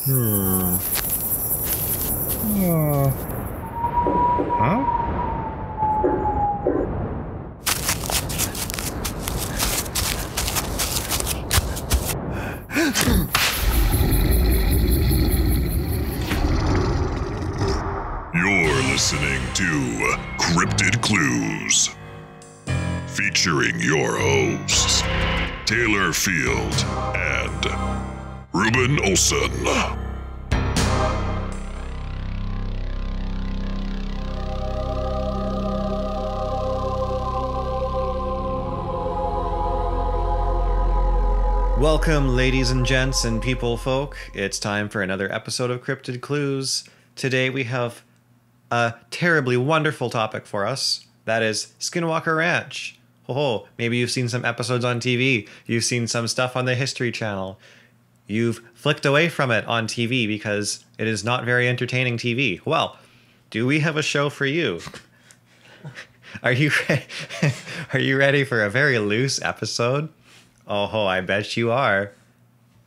Hmm. Uh, huh? You're listening to Cryptid Clues, featuring your hosts, Taylor Field and Reuben Olson. Welcome, ladies and gents and people folk. It's time for another episode of Cryptid Clues. Today we have a terribly wonderful topic for us. That is Skinwalker Ranch. Oh, maybe you've seen some episodes on TV. You've seen some stuff on the History Channel. You've flicked away from it on TV because it is not very entertaining TV. Well, do we have a show for you? Are you are you ready for a very loose episode? Oh, I bet you are.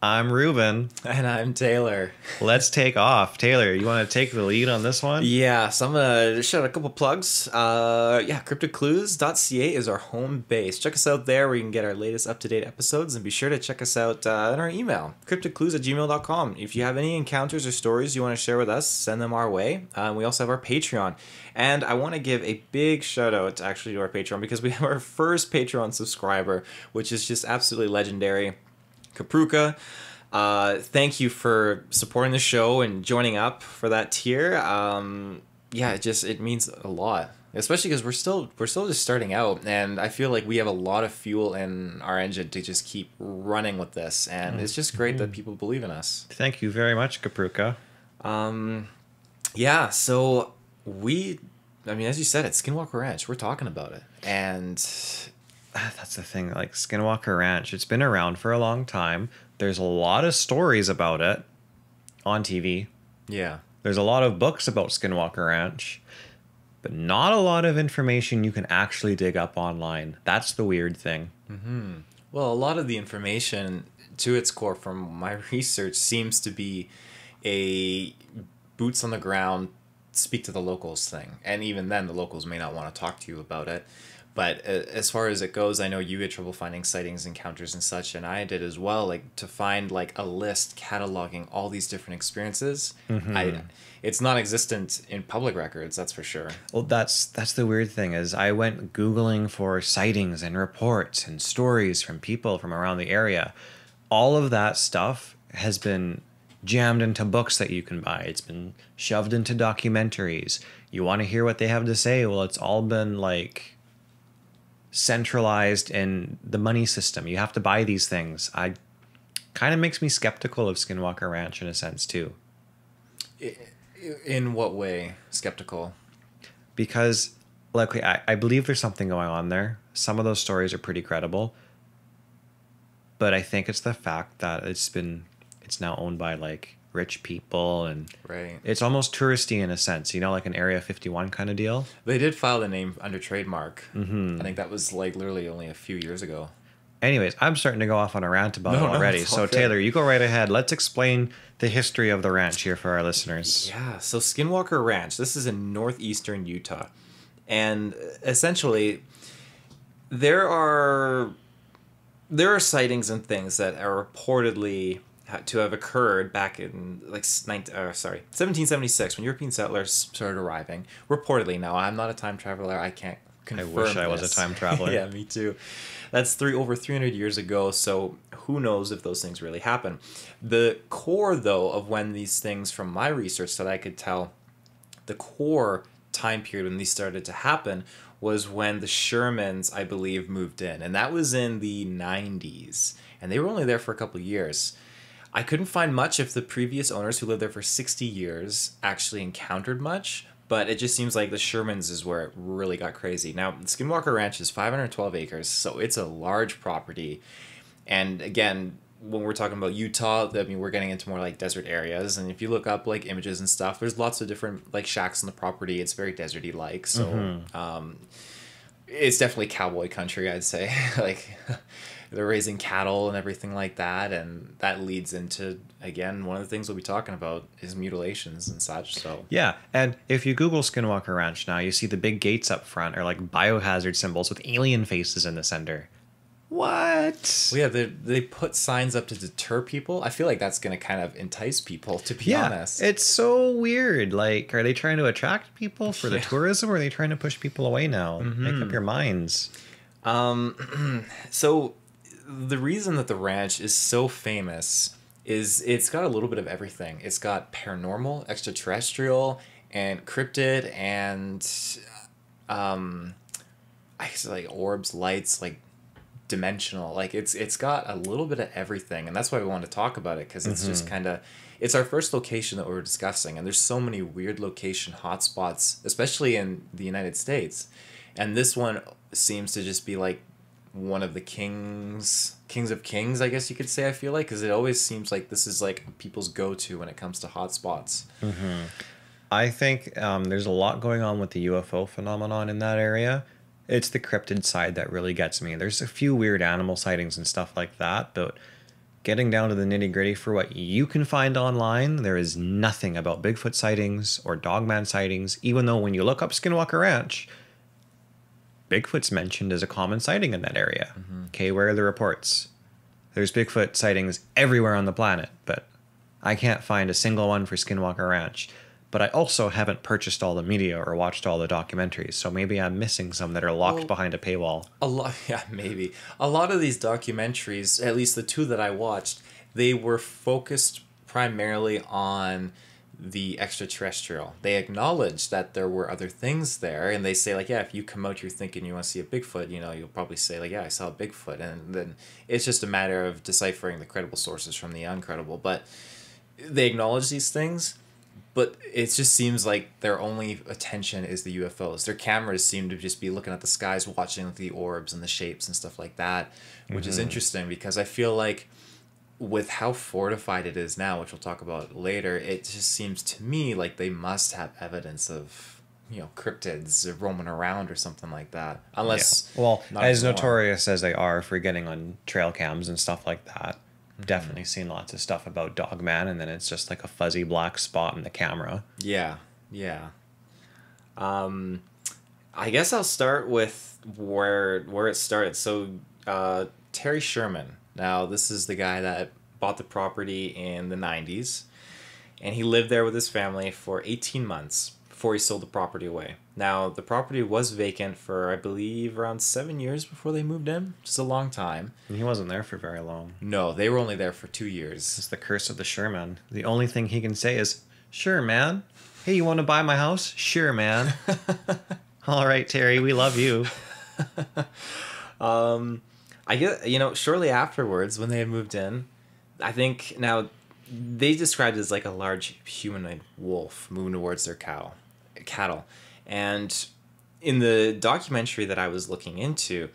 I'm Reuben. And I'm Taylor. Let's take off. Taylor, you want to take the lead on this one? Yeah, so I'm going to shout out a couple plugs. CryptidClues.ca is our home base. Check us out there where you can get our latest up-to-date episodes, and be sure to check us out in our email, cryptidclues@gmail.com. If you have any encounters or stories you want to share with us, send them our way. We also have our Patreon. And I want to give a big shout out actually to our Patreon because we have our first Patreon subscriber, which is just absolutely legendary. Kapruka, thank you for supporting the show and joining up for that tier. Yeah, it means a lot, especially because we're still just starting out, and I feel like we have a lot of fuel in our engine to just keep running with this, and it's just great that people believe in us. Thank you very much, Kapruka. Yeah, so as you said, it's Skinwalker Ranch. We're talking about it, and That's the thing, like Skinwalker Ranch, it's been around for a long time. There's a lot of stories about it on TV. yeah. There's a lot of books about Skinwalker Ranch, but not a lot of information you can actually dig up online. That's the weird thing. Well, a lot of the information, to its core, from my research, seems to be a boots on the ground, speak to the locals thing. And even then, the locals may not want to talk to you about it. But as far as it goes, I know you had trouble finding sightings, encounters, and such, and I did as well. Like, to find like a list cataloging all these different experiences, it's non-existent in public records. That's for sure. Well, that's the weird thing is I went Googling for sightings and reports and stories from people from around the area. All of that stuff has been jammed into books that you can buy. It's been shoved into documentaries. You want to hear what they have to say? Well, it's all been like centralized in the money system. You have to buy these things. I kind of makes me skeptical of Skinwalker Ranch in a sense too. In what way? Skeptical? Because like I believe there's something going on there. Some of those stories are pretty credible. But I think it's the fact that it's now owned by like rich people, and Right. it's almost touristy in a sense, like an Area 51 kind of deal. They did file the name under trademark. I think that was like literally only a few years ago. Anyways, I'm starting to go off on a rant about it No, already. it's all So good. Taylor, you go right ahead. Let's explain the history of the ranch here for our listeners. Yeah, so Skinwalker Ranch, this is in northeastern Utah. And essentially, there are sightings and things that are reportedly to have occurred back in 1776 when European settlers started arriving. Reportedly, now I'm not a time traveler. I can't confirm. I wish I was a this. time traveler. Yeah, me too. That's over 300 years ago, so who knows if those things really happen. The core, though, of when these things, from my research that I could tell, the core time period when these started to happen was when the Shermans, I believe, moved in. And that was in the 90s. And they were only there for a couple of years. I couldn't find much if the previous owners who lived there for 60 years actually encountered much, but it just seems like the Shermans is where it really got crazy. Now, Skinwalker Ranch is 512 acres, so it's a large property. And again, when we're talking about Utah, we're getting into more like desert areas. And if you look up like images and stuff, there's lots of different like shacks on the property. It's very deserty like. So it's definitely cowboy country, I'd say. Like they're raising cattle and everything like that, and that leads into, again, one of the things we'll be talking about is mutilations and such. So Yeah, and if you Google Skinwalker Ranch now, you see the big gates up front are like biohazard symbols with alien faces in the center. What? well, yeah, they put signs up to deter people. I feel like that's going to kind of entice people, to be honest. It's so weird. Like, are they trying to attract people for the Yeah. tourism, or are they trying to push people away now? Make up your minds. So the reason that the ranch is so famous is it's got a little bit of everything. It's got paranormal, extraterrestrial, and cryptid, and I guess like orbs, lights, like dimensional. Like it's got a little bit of everything, and that's why we want to talk about it, because it's just kind of, it's our first location that we're discussing, and there's so many weird location hotspots, especially in the United States, and this one seems to just be like one of the kings of kings, I guess you could say. I feel like, because it always seems like this is like people's go-to when it comes to hotspots. I think there's a lot going on with the UFO phenomenon in that area. It's the cryptid side that really gets me. There's a few weird animal sightings and stuff like that, but getting down to the nitty-gritty for what you can find online, there is nothing about Bigfoot sightings or Dogman sightings, even though when you look up Skinwalker Ranch, Bigfoot's mentioned as a common sighting in that area. Okay, where are the reports? There's Bigfoot sightings everywhere on the planet, but I can't find a single one for Skinwalker Ranch. But I also haven't purchased all the media or watched all the documentaries, so maybe I'm missing some that are locked behind a paywall. A lot, yeah, maybe. A lot of these documentaries, at least the two that I watched, they were focused primarily on the extraterrestrial. They acknowledged that there were other things there, and they say, like, yeah, if you come out here thinking you want to see a Bigfoot, you know, you'll probably say, like, yeah, I saw a Bigfoot, and then it's just a matter of deciphering the credible sources from the uncredible. But they acknowledge these things, but it just seems like their only attention is the UFOs. Their cameras seem to just be looking at the skies, watching the orbs and the shapes and stuff like that, which is interesting, because I feel like with how fortified it is now, which we'll talk about later, it just seems to me like they must have evidence of, you know, cryptids roaming around or something like that. Unless, Well, not as anymore. notorious as they are for getting on trail cams and stuff like that, definitely seen lots of stuff about Dogman, and then it's just like a fuzzy black spot in the camera. Yeah, yeah. I guess I'll start with where it started. So, Terry Sherman. Now, this is the guy that bought the property in the 90s, and he lived there with his family for 18 months before he sold the property away. Now, the property was vacant for, I believe, around 7 years before they moved in. Just a long time. And he wasn't there for very long. No, they were only there for 2 years. It's the curse of the Sherman. The only thing he can say is, "Sure, man. Hey, you want to buy my house? Sure, man." All right, Terry, we love you. I guess, you know, shortly afterwards, when they had moved in, I think, now, they described it as like a large humanoid wolf moving towards their cattle. And in the documentary that I was looking into,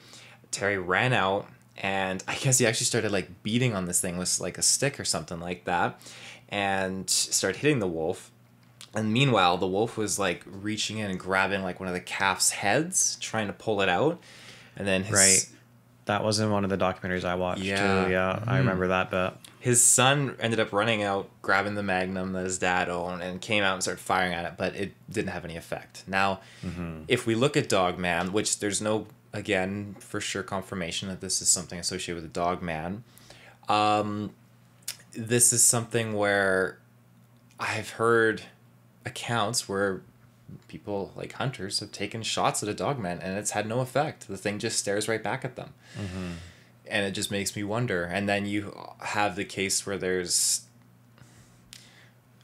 Terry ran out, and I guess he actually started like beating on this thing with like a stick or something like that, and started hitting the wolf. And meanwhile, the wolf was like reaching in and grabbing like one of the calf's heads, trying to pull it out. And then Right. That was in one of the documentaries I watched, Yeah. too. Yeah, I remember that bit. his son ended up running out, grabbing the Magnum that his dad owned, and came out and started firing at it, but it didn't have any effect. Now, if we look at Dogman, which there's no, again, for sure confirmation that this is something associated with the Dogman, this is something where I've heard accounts where people, like hunters, have taken shots at a Dogman and it's had no effect. The thing just stares right back at them. And it just makes me wonder. And then you have the case where there's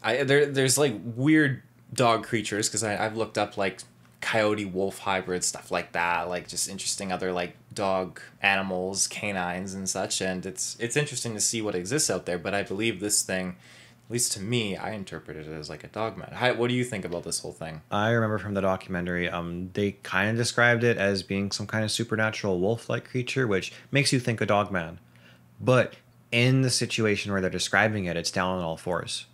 like weird dog creatures, because I've looked up like coyote wolf hybrid stuff like that, like just interesting other like dog animals, canines and such, and it's interesting to see what exists out there. But I believe this thing, at least to me, I interpreted it as like a dogman. What do you think about this whole thing? I remember from the documentary, they kind of described it as being some kind of supernatural wolf-like creature, which makes you think of Dogman. But in the situation where they're describing it, it's down on all fours.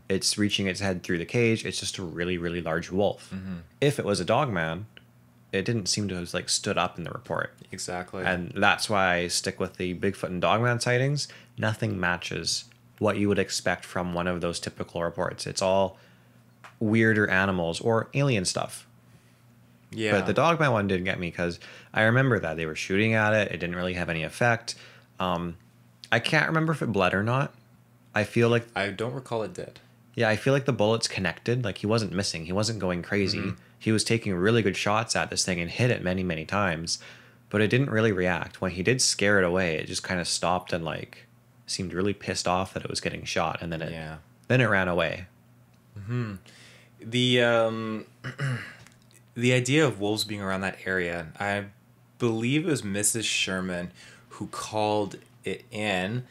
It's reaching its head through the cage. It's just a really, really large wolf. If it was a Dogman, it didn't seem to have like stood up in the report. Exactly. And that's why I stick with the Bigfoot and Dogman sightings. Nothing matches what you would expect from one of those typical reports. It's all weirder animals or alien stuff. Yeah. But the Dogman one did get me because I remember that they were shooting at it. It didn't really have any effect. I can't remember if it bled or not. I feel like... I don't recall it did. Yeah, I feel like the bullets connected. Like, he wasn't missing. He wasn't going crazy. Mm-hmm. He was taking really good shots at this thing and hit it many, many times. But it didn't really react. When he did scare it away, it just kind of stopped and, like, seemed really pissed off that it was getting shot. And then it ran away. Mm-hmm. The the idea of wolves being around that area, I believe it was Mrs. Sherman who called it in.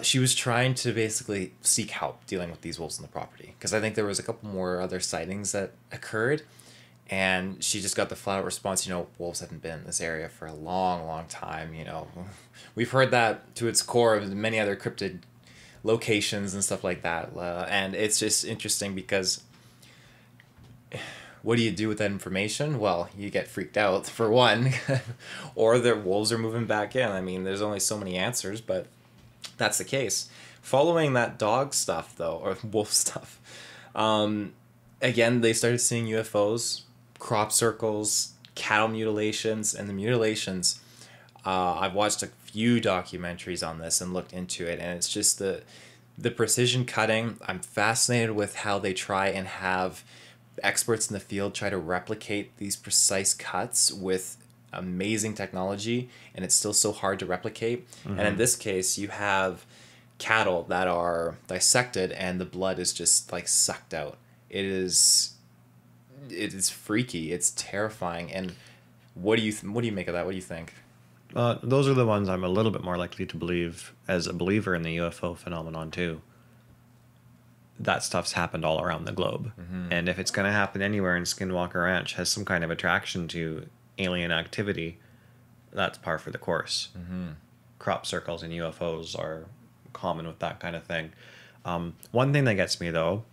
She was trying to basically seek help dealing with these wolves on the property. Because I think there was a couple more other sightings that occurred. And she just got the flat out response, wolves haven't been in this area for a long, long time. We've heard that to its core of many other cryptid locations and stuff like that. And it's just interesting because what do you do with that information? Well, you get freaked out, for one. Or the wolves are moving back in. I mean, there's only so many answers, but that's the case. Following that dog stuff, though, or wolf stuff, again, they started seeing UFOs, crop circles, cattle mutilations, and the mutilations. I've watched a few documentaries on this and looked into it, and it's just the precision cutting. I'm fascinated with how they try and have experts in the field try to replicate these precise cuts with amazing technology, and it's still so hard to replicate. Mm-hmm. And in this case, you have cattle that are dissected and the blood is just like sucked out. It is freaky. It's terrifying. And what do you make of that? What do you think? Those are the ones I'm a little bit more likely to believe as a believer in the UFO phenomenon too. That stuff's happened all around the globe. Mm-hmm. And if it's going to happen anywhere and Skinwalker Ranch has some kind of attraction to alien activity, that's par for the course. Mm-hmm. Crop circles and UFOs are common with that kind of thing. One thing that gets me, though,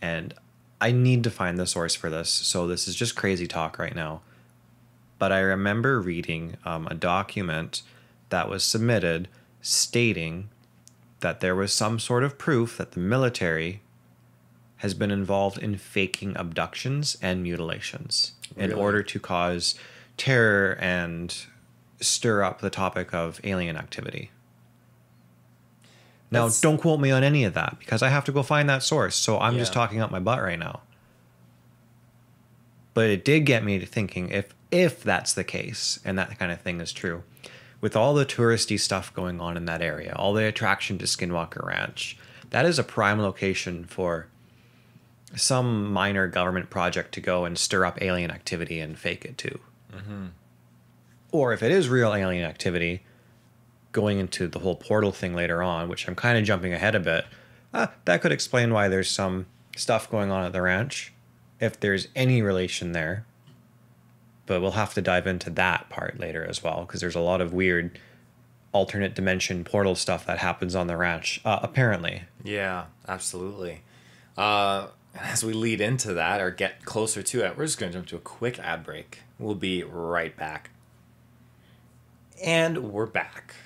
and I need to find the source for this, so this is just crazy talk right now, but I remember reading a document that was submitted stating that there was some sort of proof that the military has been involved in faking abductions and mutilations in order to cause terror and stir up the topic of alien activity. Now, don't quote me on any of that because I have to go find that source, so I'm just talking out my butt right now. But it did get me to thinking, if that's the case and that kind of thing is true, with all the touristy stuff going on in that area, all the attraction to Skinwalker Ranch, that is a prime location for some minor government project to go and stir up alien activity and fake it too. Mm-hmm. Or if it is real alien activity, going into the whole portal thing later on, which I'm kind of jumping ahead a bit, that could explain why there's some stuff going on at the ranch, if there's any relation there. But we'll have to dive into that part later as well, because there's a lot of weird alternate dimension portal stuff that happens on the ranch, apparently. Yeah, absolutely. As we lead into that or get closer to it, we're just going to jump to a quick ad break. We'll be right back. And we're back.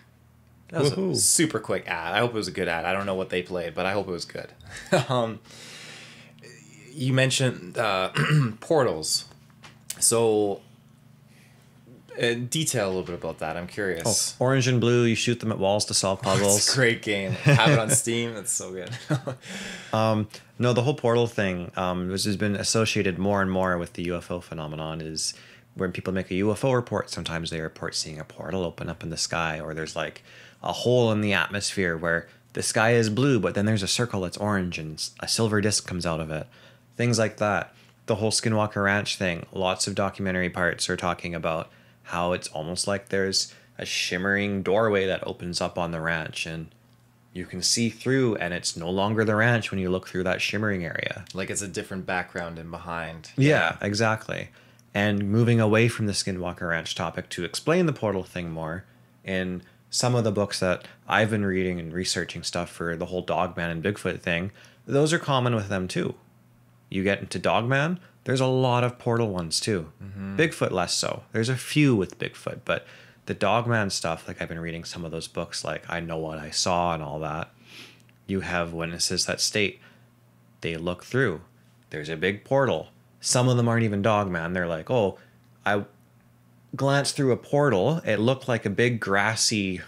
That was a super quick ad. I hope it was a good ad. I don't know what they played, but I hope it was good. You mentioned portals. So detail a little bit about that. I'm curious. Oh, orange and blue, you shoot them at walls to solve puzzles. It's a great game. Have it on Steam. It's so good. No, the whole portal thing, which has been associated more and more with the UFO phenomenon, is when people make a UFO report, sometimes they report seeing a portal open up in the sky, or there's like a hole in the atmosphere where the sky is blue, but then there's a circle that's orange and a silver disc comes out of it. Things like that. The whole Skinwalker Ranch thing, lots of documentary parts are talking about how it's almost like there's a shimmering doorway that opens up on the ranch and you can see through, and it's no longer the ranch when you look through that shimmering area. Like it's a different background in behind. Yeah, exactly. And moving away from the Skinwalker Ranch topic to explain the portal thing more, in some of the books that I've been reading and researching stuff for the whole Dogman and Bigfoot thing, those are common with them too. You get into Dogman, There's a lot of portal ones too. Bigfoot less so. There's a few with Bigfoot, but the Dogman stuff, like I've been reading some of those books, like I Know What I Saw and all that. You have witnesses that state they look through. There's a big portal. Some of them aren't even Dogman. They're like, oh, I glanced through a portal. It looked like a big grassy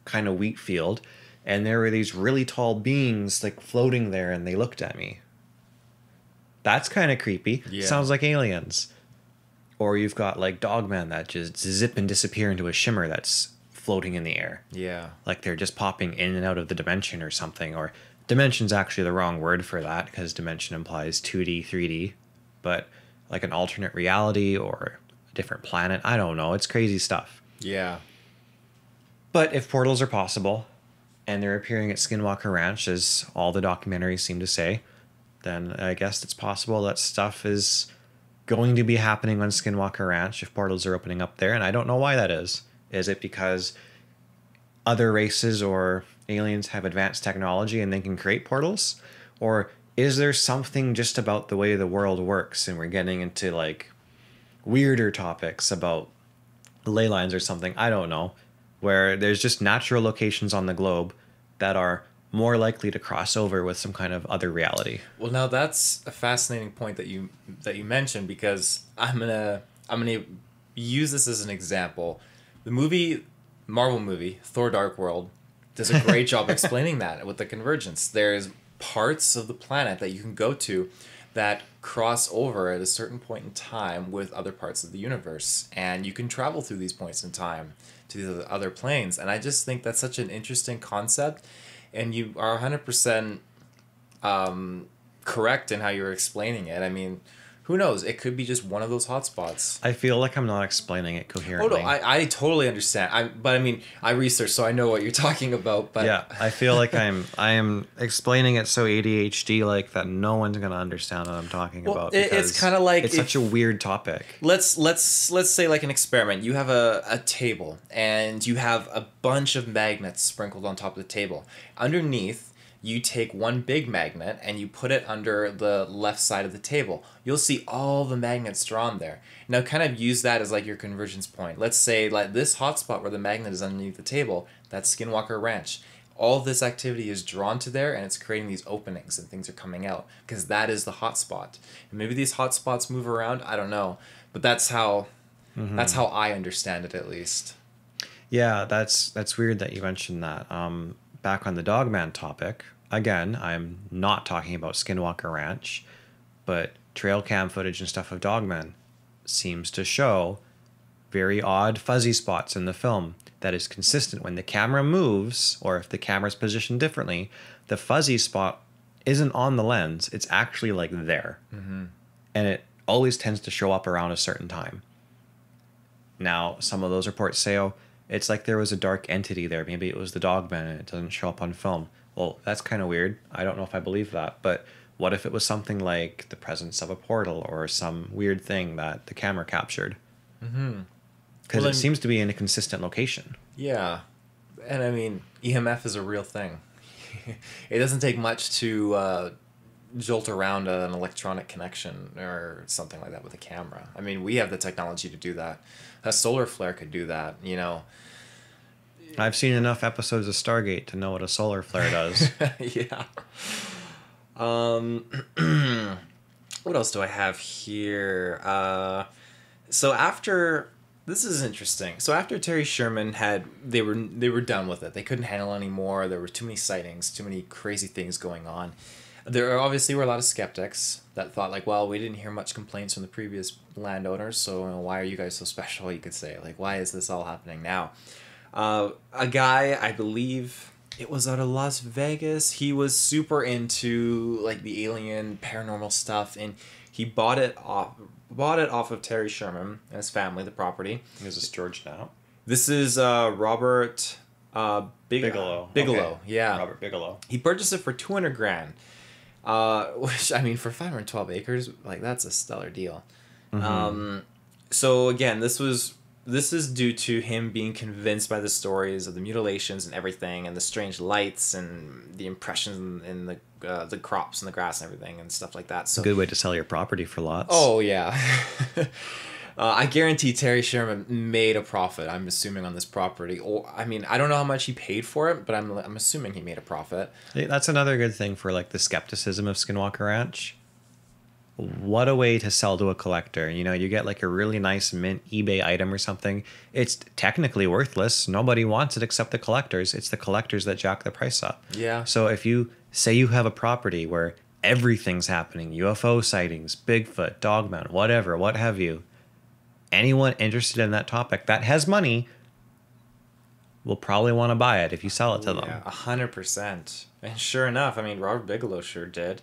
kind of wheat field. And there were these really tall beings like floating there and they looked at me. That's kind of creepy. Yeah. Sounds like aliens. Or you've got like Dogman that just zip and disappear into a shimmer that's floating in the air. Yeah. Like they're just popping in and out of the dimension or something. Or dimension's actually the wrong word for that because dimension implies 2D, 3D. But like an alternate reality or a different planet. I don't know. It's crazy stuff. Yeah. But if portals are possible and they're appearing at Skinwalker Ranch, as all the documentaries seem to say, then I guess it's possible that stuff is going to be happening on Skinwalker Ranch if portals are opening up there. And I don't know why that is. Is it because other races or aliens have advanced technology and they can create portals? Or is there something just about the way the world works and we're getting into like weirder topics about ley lines or something? I don't know. Where there's just natural locations on the globe that are more likely to cross over with some kind of other reality. Well, now that's a fascinating point that you mentioned, because I'm gonna use this as an example. The Marvel movie Thor: Dark World does a great job explaining that with the convergence. There's parts of the planet that you can go to that cross over at a certain point in time with other parts of the universe, and you can travel through these points in time to these other planes. And I just think that's such an interesting concept, and you are 100% correct in how you're explaining it. I mean, who knows? It could be just one of those hotspots. I feel like I'm not explaining it coherently. Oh, no, I totally understand. But I mean, I researched, so I know what you're talking about. But yeah, I feel like I am explaining it so ADHD like that no one's gonna understand what I'm talking about. It's kind of like it's such a weird topic. Let's say like an experiment. You have a table and you have a bunch of magnets sprinkled on top of the table. Underneath, you take one big magnet and you put it under the left side of the table. You'll see all the magnets drawn there. Now kind of use that as like your convergence point. Let's say like this hotspot where the magnet is underneath the table, that's Skinwalker Ranch. All this activity is drawn to there and it's creating these openings and things are coming out because that is the hotspot. And maybe these hotspots move around, I don't know. But that's how I understand it, at least. Yeah, that's weird that you mentioned that. Back on the Dogman topic, again, I'm not talking about Skinwalker Ranch, but trail cam footage and stuff of Dogman seems to show very odd fuzzy spots in the film that is consistent when the camera moves, or if the camera's positioned differently, the fuzzy spot isn't on the lens, it's actually like there. Mm-hmm. And it always tends to show up around a certain time. Now, some of those reports say, oh, it's like there was a dark entity there. Maybe it was the Dogman and it doesn't show up on film. Well, that's kind of weird. I don't know if I believe that. But what if it was something like the presence of a portal or some weird thing that the camera captured? Mm-hmm. Because it seems to be in a consistent location. Yeah. And I mean, EMF is a real thing. It doesn't take much to jolt around an electronic connection or something like that with a camera. I mean, we have the technology to do that. A solar flare could do that, you know. I've seen enough episodes of Stargate to know what a solar flare does. Yeah. What else do I have here? So after... This is interesting. So after Terry Sherman they were done with it. They couldn't handle anymore. There were too many sightings, too many crazy things going on. There obviously were a lot of skeptics that thought like, well, we didn't hear much complaints from the previous landowners, so why are you guys so special, you could say. Like, why is this all happening now? A guy, I believe it was out of Las Vegas, he was super into like the alien paranormal stuff, and he bought it off of Terry Sherman and his family, the property. Is this George now? This is Robert Bigelow. Bigelow, Okay. yeah. Robert Bigelow. He purchased it for $200,000. Which, I mean, for 512 acres, like, that's a stellar deal. Mm-hmm. So again, this was this is due to him being convinced by the stories of the mutilations and everything, and the strange lights and the impressions in the crops and the grass and everything and stuff like that. So Good way to sell your property for lots. oh yeah. I guarantee Terry Sherman made a profit, I'm assuming, on this property. Or I mean, I don't know how much he paid for it, but I'm assuming he made a profit. That's another good thing for like the skepticism of Skinwalker Ranch. What a way to sell to a collector. You know, you get like a really nice mint eBay item or something. It's technically worthless. Nobody wants it except the collectors. It's the collectors that jack the price up. Yeah. So if you say you have a property where everything's happening, UFO sightings, Bigfoot, Dogman, whatever, what have you, anyone interested in that topic that has money will probably want to buy it if you sell it to them. Yeah, 100%. And sure enough, I mean, Robert Bigelow sure did.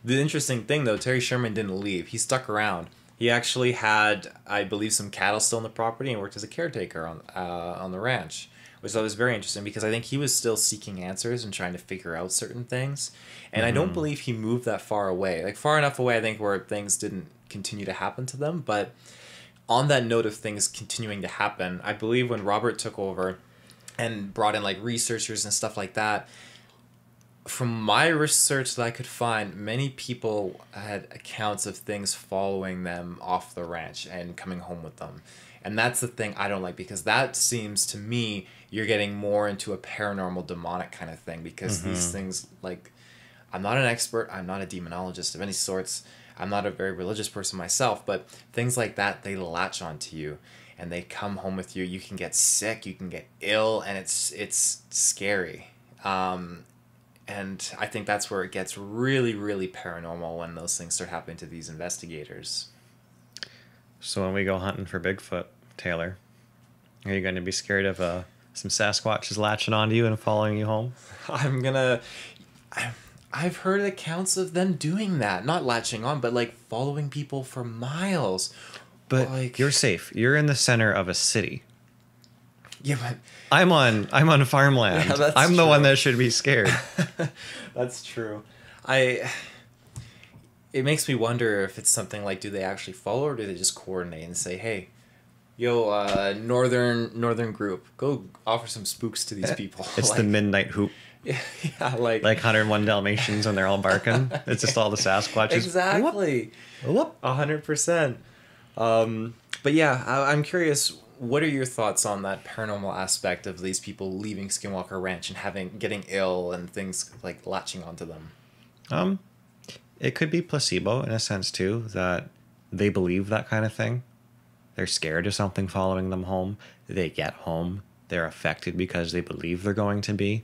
The interesting thing, though, Terry Sherman didn't leave. He stuck around. He actually had, I believe, some cattle still on the property and worked as a caretaker on the ranch, which I thought was very interesting because I think he was still seeking answers and trying to figure out certain things. And I don't believe he moved that far away. Like, far enough away, I think, where things didn't continue to happen to them. But on that note of things continuing to happen, I believe when Robert took over and brought in, like, researchers and stuff like that, from my research that I could find, many people had accounts of things following them off the ranch and coming home with them. And that's the thing I don't like, because that seems to me you're getting more into a paranormal demonic kind of thing, because these things, like, I'm not an expert, I'm not a demonologist of any sorts, I'm not a very religious person myself, but things like that, they latch onto you and they come home with you. You can get sick, you can get ill, and it's scary. And I think that's where it gets really, really paranormal, when those things start happening to these investigators. So when we go hunting for Bigfoot, Taylor, are you going to be scared of some Sasquatches latching onto you and following you home? I've heard accounts of them doing that. Not latching on, but like following people for miles. But like, you're safe. You're in the center of a city. Yeah, but I'm on farmland. Yeah, that's I'm the true. one that should be scared. That's true. It makes me wonder if it's something like, do they actually follow, or do they just coordinate and say, hey, yo, northern group, go offer some spooks to these people. It's like, the midnight hoop. Yeah, like 101 Dalmatians when they're all barking. It's just all the Sasquatches. exactly. Whoop. 100%. But yeah, I'm curious, what are your thoughts on that paranormal aspect of these people leaving Skinwalker Ranch and getting ill and things like latching onto them? It could be placebo in a sense too, that they believe that kind of thing. They're scared of something following them home. They get home. They're affected because they believe they're going to be.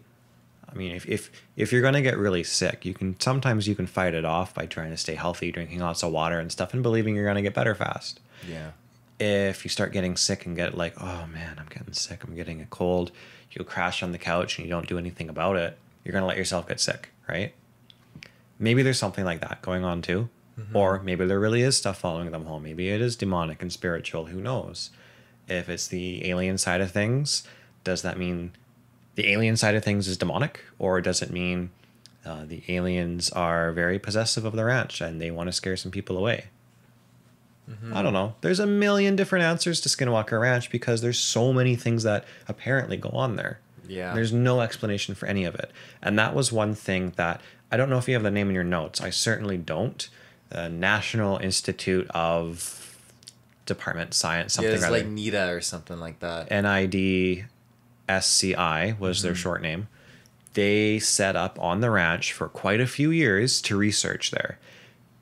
I mean, if you're going to get really sick, you can fight it off by trying to stay healthy, drinking lots of water and stuff, and believing you're going to get better fast. Yeah. If you start getting sick and get like, oh man, I'm getting sick, I'm getting a cold, you'll crash on the couch and you don't do anything about it, you're going to let yourself get sick, right? Maybe there's something like that going on too. Or maybe there really is stuff following them home. Maybe it is demonic and spiritual, who knows? If it's the alien side of things, does that mean the alien side of things is demonic? Or does it mean the aliens are very possessive of the ranch and they want to scare some people away? I don't know. There's a million different answers to Skinwalker Ranch because there's so many things that apparently go on there. Yeah. There's no explanation for any of it. And that was one thing that, I don't know if you have the name in your notes. I certainly don't. The National Institute of Department Science, something it's or other. like NIDA or something like that. NIDSCI was their short name. They set up on the ranch for quite a few years to research there.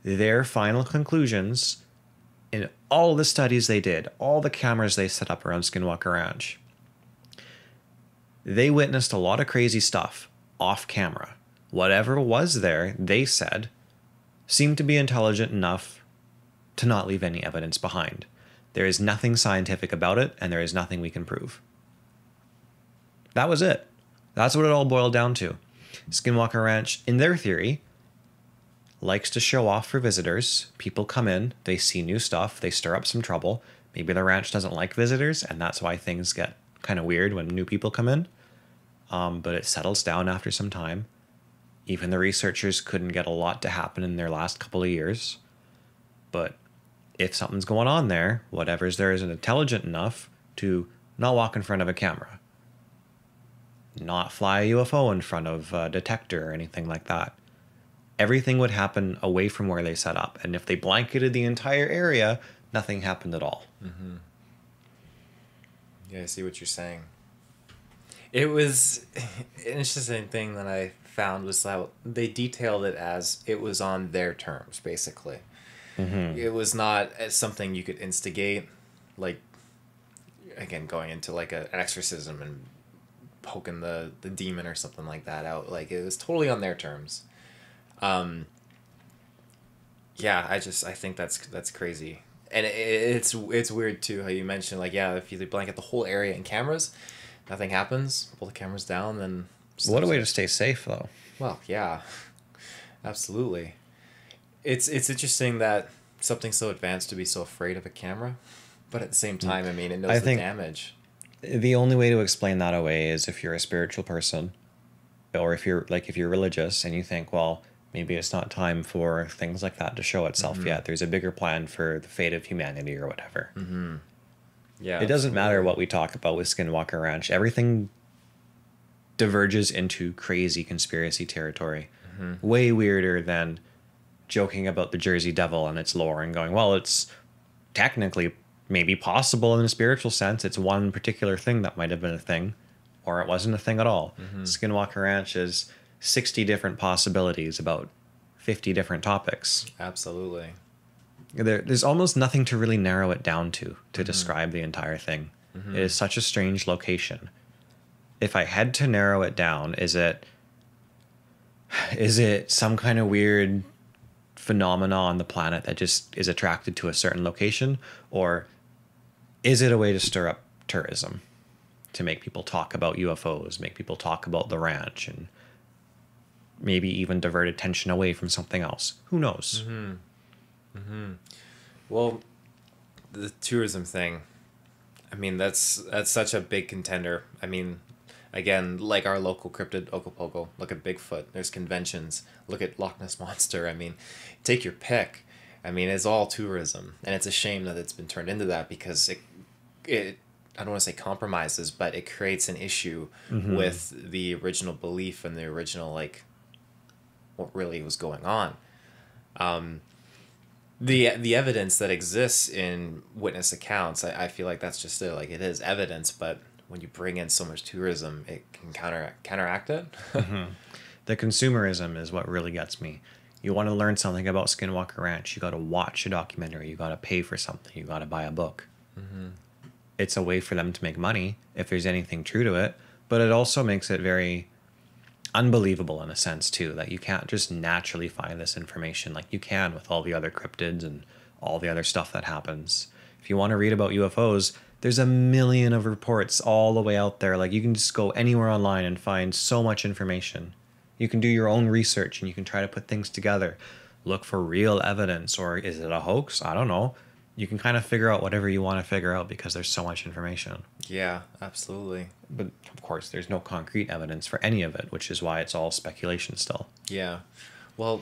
Their final conclusions in all the studies they did, all the cameras they set up around Skinwalker Ranch, they witnessed a lot of crazy stuff off camera. Whatever was there, they said, seemed to be intelligent enough to not leave any evidence behind. There is nothing scientific about it, and there is nothing we can prove. That was it. That's what it all boiled down to. Skinwalker Ranch, in their theory, likes to show off for visitors. People come in, they see new stuff, they stir up some trouble. Maybe the ranch doesn't like visitors, and that's why things get kind of weird when new people come in. But it settles down after some time. Even the researchers couldn't get a lot to happen in their last couple of years. But if something's going on there, whatever's there isn't intelligent enough to not walk in front of a camera, not fly a UFO in front of a detector or anything like that. Everything would happen away from where they set up. And if they blanketed the entire area, nothing happened at all. Mm-hmm. Yeah, I see what you're saying. It was an interesting thing that I found was how they detailed it as it was on their terms, basically. Mm-hmm. It was not as something you could instigate, like, again, going into like an exorcism and poking the demon or something like that out. Like, it was totally on their terms. Yeah, I think that's crazy. And it's weird too how you mentioned, like, yeah, if you blanket the whole area in cameras, nothing happens. Pull the cameras down, then. What a way to stay safe, though. Well, yeah, absolutely. It's interesting that something so advanced to be so afraid of a camera, but at the same time, I mean, it knows the damage. The only way to explain that away is if you're a spiritual person, or if you're religious and you think, well, maybe it's not time for things like that to show itself mm-hmm. yet. There's a bigger plan for the fate of humanity or whatever. Mm-hmm. Yeah, it doesn't matter what we talk about with Skinwalker Ranch. Everything diverges into crazy conspiracy territory. Mm-hmm. Way weirder than joking about the Jersey Devil and its lore and going, well, it's technically maybe possible in a spiritual sense. It's one particular thing that might have been a thing, or it wasn't a thing at all. Mm-hmm. Skinwalker Ranch is 60 different possibilities about 50 different topics. Absolutely. There's almost nothing to really narrow it down to mm-hmm. describe the entire thing. Mm-hmm. It is such a strange location. If I had to narrow it down, is it some kind of weird phenomena on the planet that just is attracted to a certain location? Or is it a way to stir up tourism? To make people talk about UFOs, make people talk about the ranch, and maybe even divert attention away from something else. Who knows? Mm-hmm. Mm-hmm. Well, the tourism thing, I mean, that's such a big contender. I mean, again, like our local cryptid, Okopogo, look at Bigfoot. There's conventions. Look at Loch Ness Monster. I mean, take your pick. I mean, it's all tourism. And it's a shame that it's been turned into that because it I don't want to say compromises, but it creates an issue mm-hmm. with the original belief and the original, like, what really was going on. The evidence that exists in witness accounts, I feel like that's just it. Like, it is evidence, but when you bring in so much tourism, it can counteract it. Mm-hmm. The consumerism is what really gets me. You want to learn something about Skinwalker Ranch, you got to watch a documentary, you got to pay for something, you got to buy a book. Mm-hmm. It's a way for them to make money, if there's anything true to it, but it also makes it very unbelievable in a sense too, that you can't just naturally find this information like you can with all the other cryptids and all the other stuff that happens. If you want to read about UFOs, there's a million of reports all the way out there. Like, you can just go anywhere online and find so much information. You can do your own research and you can try to put things together, look for real evidence, or is it a hoax? I don't know. You can kind of figure out whatever you want to figure out because there's so much information. Yeah, absolutely. But of course, there's no concrete evidence for any of it, which is why it's all speculation still. Yeah. Well,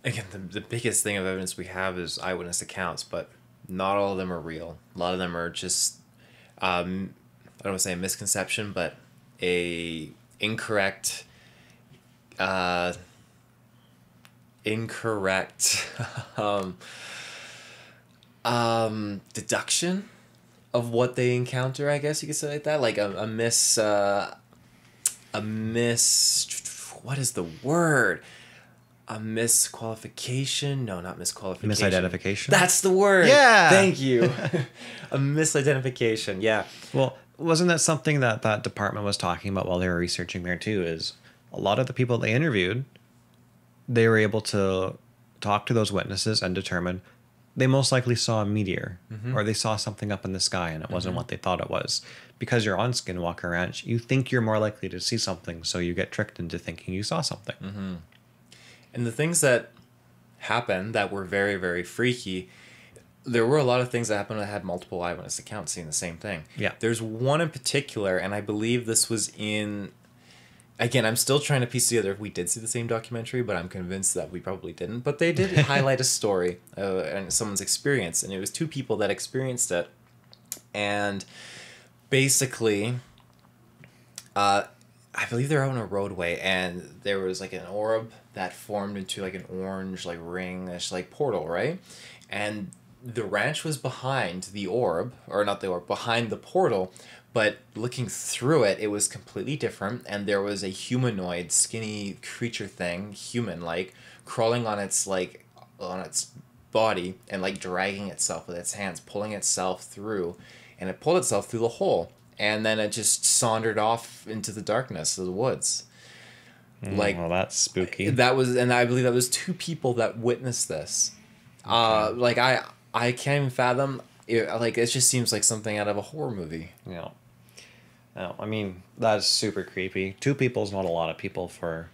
again, the biggest thing of evidence we have is eyewitness accounts, but not all of them are real. A lot of them are just, I don't want to say a misconception, but a incorrect deduction of what they encounter, I guess you could say, like that, like a what is the word? A misqualification? No, not misqualification. Misidentification? That's the word. Yeah. Thank you. A misidentification. Yeah. Well, wasn't that something that department was talking about while they were researching there too, is a lot of the people they interviewed, they were able to talk to those witnesses and determine they most likely saw a meteor mm-hmm. or they saw something up in the sky and it wasn't mm-hmm. what they thought it was. Because you're on Skinwalker Ranch, you think you're more likely to see something, so you get tricked into thinking you saw something. Mm-hmm. And the things that happened that were very, very freaky, there were a lot of things that happened that had multiple eyewitness accounts seeing the same thing. Yeah. There's one in particular, and I believe this was in... Again, I'm still trying to piece together if we did see the same documentary, but I'm convinced that we probably didn't. But they did highlight a story and someone's experience, and it was two people that experienced it. And basically, I believe they're out on a roadway, and there was like an orb that formed into like an orange like ring, this like portal, right? And the ranch was behind the orb, or not the orb, behind the portal, but looking through it, it was completely different, and there was a humanoid, skinny creature thing, human-like, crawling on its body and like dragging itself with its hands, pulling itself through, and it pulled itself through the hole, and then it just sauntered off into the darkness of the woods. Like, well, that's spooky. That was, and I believe that was two people that witnessed this. Okay. Like I can't even fathom. Like, it just seems like something out of a horror movie. Yeah. No, I mean, that's super creepy. Two people's not a lot of people for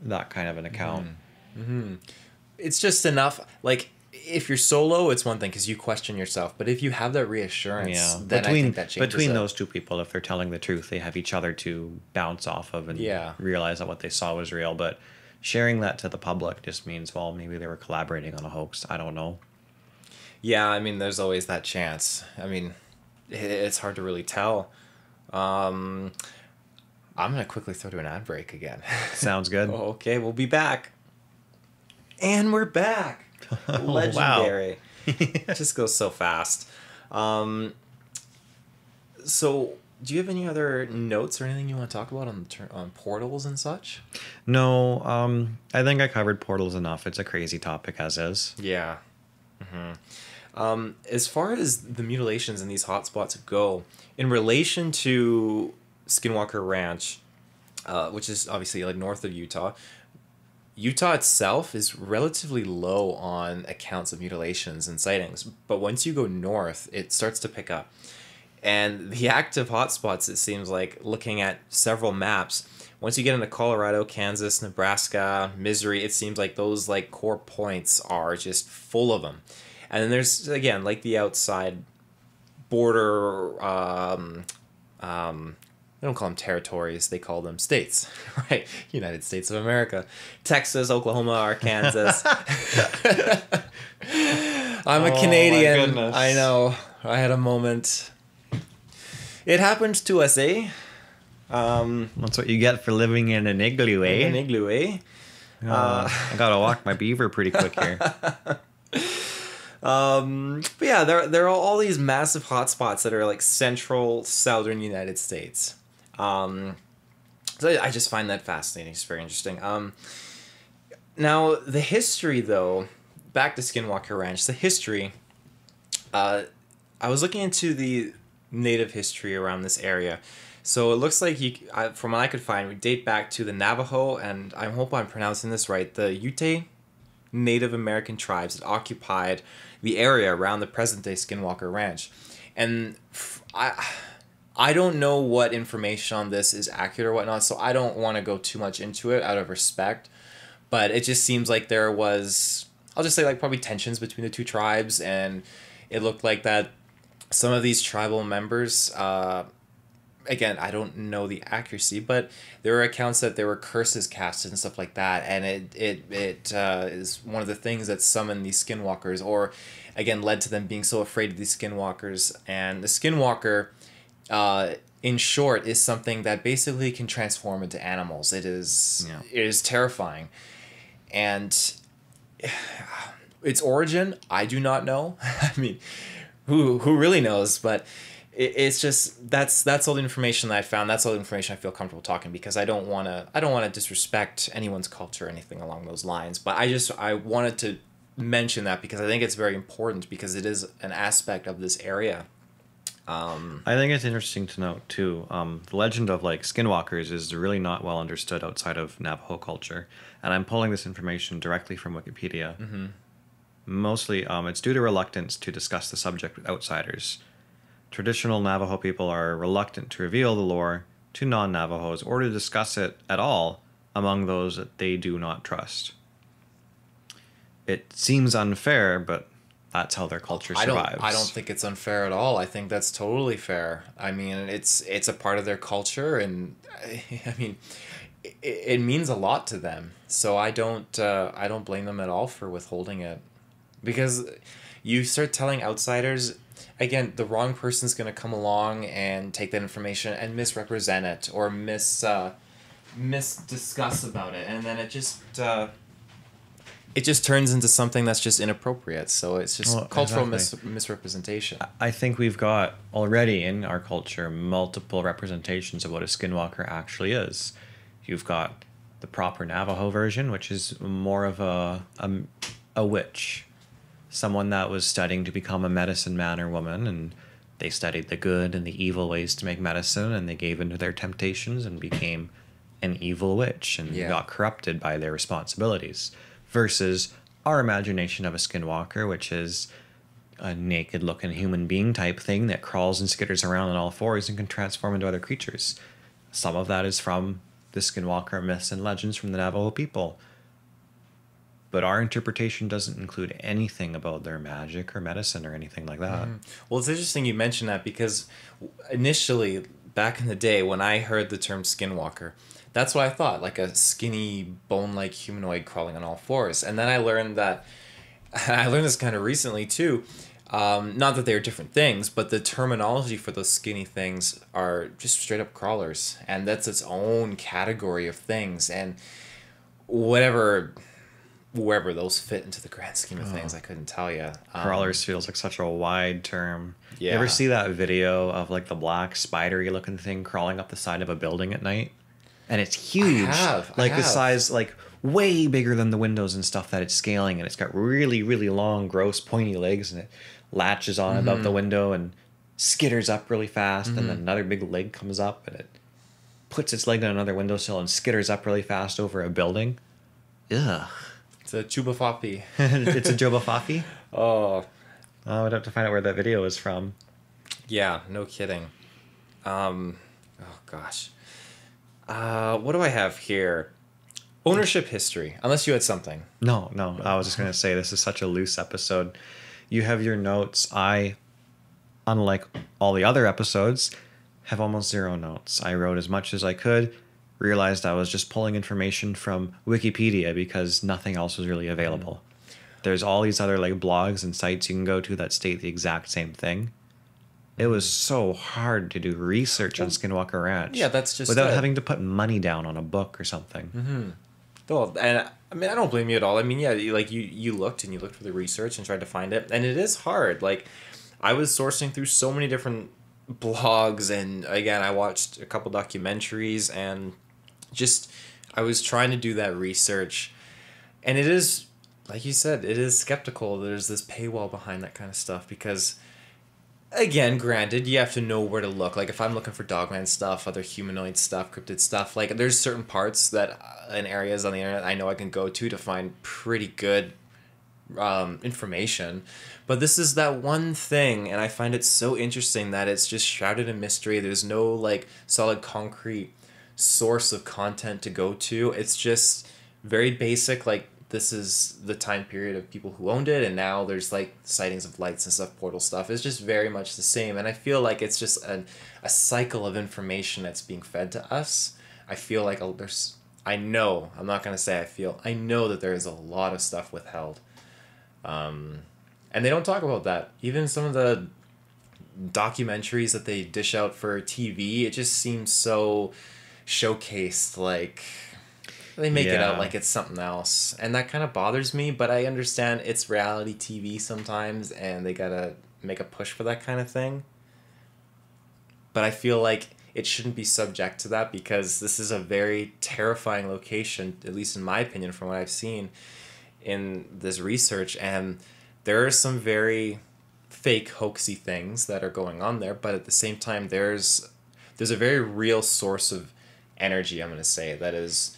that kind of an account. Mm-hmm. It's just enough. Like, if you're solo, it's one thing because you question yourself. But if you have that reassurance, then I think that changes between it. those two people, if they're telling the truth, they have each other to bounce off of and realize that what they saw was real. But sharing that to the public just means, well, maybe they were collaborating on a hoax. I don't know. Yeah, I mean, there's always that chance. I mean, it's hard to really tell. I'm going to quickly throw to an ad break again. Sounds good. Okay, we'll be back. And we're back. Legendary. It just goes so fast. So, do you have any other notes or anything you want to talk about on portals and such? No, I think I covered portals enough. It's a crazy topic as is. Yeah. Mm-hmm. As far as the mutilations in these hotspots go, in relation to Skinwalker Ranch, which is obviously like north of Utah itself is relatively low on accounts of mutilations and sightings. But once you go north, it starts to pick up. And the active hotspots, it seems like, looking at several maps, once you get into Colorado, Kansas, Nebraska, Missouri, it seems like those like core points are just full of them. And then there's, again, like the outside border, they don't call them territories, they call them states, right? United States of America. Texas, Oklahoma, Arkansas. I'm a Canadian. My goodness. I know. I had a moment. It happened to us, eh? That's what you get for living in an igloo, eh? An igloo, eh? I gotta walk my beaver pretty quick here. But yeah, there are all these massive hotspots that are like central southern United States. So I just find that fascinating. It's very interesting. Now the history, though, back to Skinwalker Ranch. The history. I was looking into the native history around this area. So it looks like from what I could find, we date back to the Navajo, and I hope I'm pronouncing this right, the Ute Native American tribes that occupied the area around the present-day Skinwalker Ranch. And I don't know what information on this is accurate or whatnot, so I don't want to go too much into it out of respect. But it just seems like there was, I'll just say, like, probably tensions between the two tribes, and it looked like that some of these tribal members, again, I don't know the accuracy, but there were accounts that there were curses casted and stuff like that, and it is one of the things that summoned these skinwalkers, or again led to them being so afraid of these skinwalkers. And the skinwalker, in short, is something that basically can transform into animals. It is terrifying, and its origin I do not know. I mean, who really knows? But it's just that's all the information that I found. That's all the information I feel comfortable talking, because I don't want to disrespect anyone's culture or anything along those lines. But I wanted to mention that because I think it's very important, because it is an aspect of this area. I think it's interesting to note too. The legend of like skinwalkers is really not well understood outside of Navajo culture, and I'm pulling this information directly from Wikipedia. Mm-hmm. Mostly, it's due to reluctance to discuss the subject with outsiders. Traditional Navajo people are reluctant to reveal the lore to non-Navajos or to discuss it at all among those that they do not trust. It seems unfair, but that's how their culture survives. I don't think it's unfair at all. I think that's totally fair. I mean, it's a part of their culture, and I mean, it means a lot to them. So I don't blame them at all for withholding it, because you start telling outsiders. again, the wrong person's going to come along and take that information and misrepresent it or misdiscuss about it, and then it just turns into something that's just inappropriate. So it's just cultural misrepresentation. I think we've got already in our culture multiple representations of what a skinwalker actually is. You've got the proper Navajo version, which is more of a witch, someone that was studying to become a medicine man or woman, and they studied the good and the evil ways to make medicine, and they gave into their temptations and became an evil witch and got corrupted by their responsibilities. Versus our imagination of a skinwalker, which is a naked-looking human being type thing that crawls and skitters around on all fours and can transform into other creatures. Some of that is from the skinwalker myths and legends from the Navajo people. But our interpretation doesn't include anything about their magic or medicine or anything like that. Well, it's interesting you mention that because initially, back in the day, when I heard the term skinwalker, that's what I thought, like a skinny, bone-like humanoid crawling on all fours. And then I learned this kind of recently too, not that they're different things, but the terminology for those skinny things are just straight up crawlers. And that's its own category of things. And wherever those fit into the grand scheme of things, I couldn't tell you. Crawlers feels like such a wide term. Yeah. You ever see that video of like the black spidery looking thing crawling up the side of a building at night? And it's huge. I have. The size, like way bigger than the windows and stuff that it's scaling. And it's got really, really long, gross, pointy legs. And it latches on above the window and skitters up really fast. And then another big leg comes up and it puts its leg on another windowsill and skitters up really fast over a building. Ugh. It's a chubafafi. It's a jobafafi? Oh. I would have to find out where that video is from. Yeah, no kidding. Oh, gosh. What do I have here? Ownership history, unless you had something. No. I was just going to say this is such a loose episode. You have your notes. I, unlike all the other episodes, have almost zero notes. I wrote as much as I could, realized I was just pulling information from Wikipedia because nothing else was really available. There's all these other like blogs and sites you can go to that state the exact same thing. It was so hard to do research on Skinwalker Ranch. Yeah, that's just without having to put money down on a book or something. Well, and I mean, I don't blame you at all. I mean, yeah, you looked for the research and tried to find it, and it is hard. Like, I was sourcing through so many different blogs, and again, I watched a couple documentaries, and just I was trying to do that research, and it is, like you said, it is skeptical. There's this paywall behind that kind of stuff because, again, granted, you have to know where to look. Like, if I'm looking for Dogman stuff, other humanoid stuff, cryptid stuff, like, there's certain parts that in areas on the internet I know I can go to find pretty good information. But this is that one thing, and I find it so interesting that it's just shrouded in mystery. There's no, like, solid, concrete source of content to go to. It's just very basic, like, this is the time period of people who owned it, and now there's like sightings of lights and stuff, portal stuff. It's just very much the same, and I feel like it's just a cycle of information that's being fed to us. I feel like I know that there is a lot of stuff withheld, and they don't talk about that. Even some of the documentaries that they dish out for TV, it just seems so showcased, like they make it out like it's something else, and that kind of bothers me, but I understand it's reality TV sometimes and they gotta make a push for that kind of thing, but I feel like it shouldn't be subject to that because this is a very terrifying location, at least in my opinion from what I've seen in this research, and there are some very fake hoaxy things that are going on there, but at the same time there's a very real source of energy, I'm going to say, that is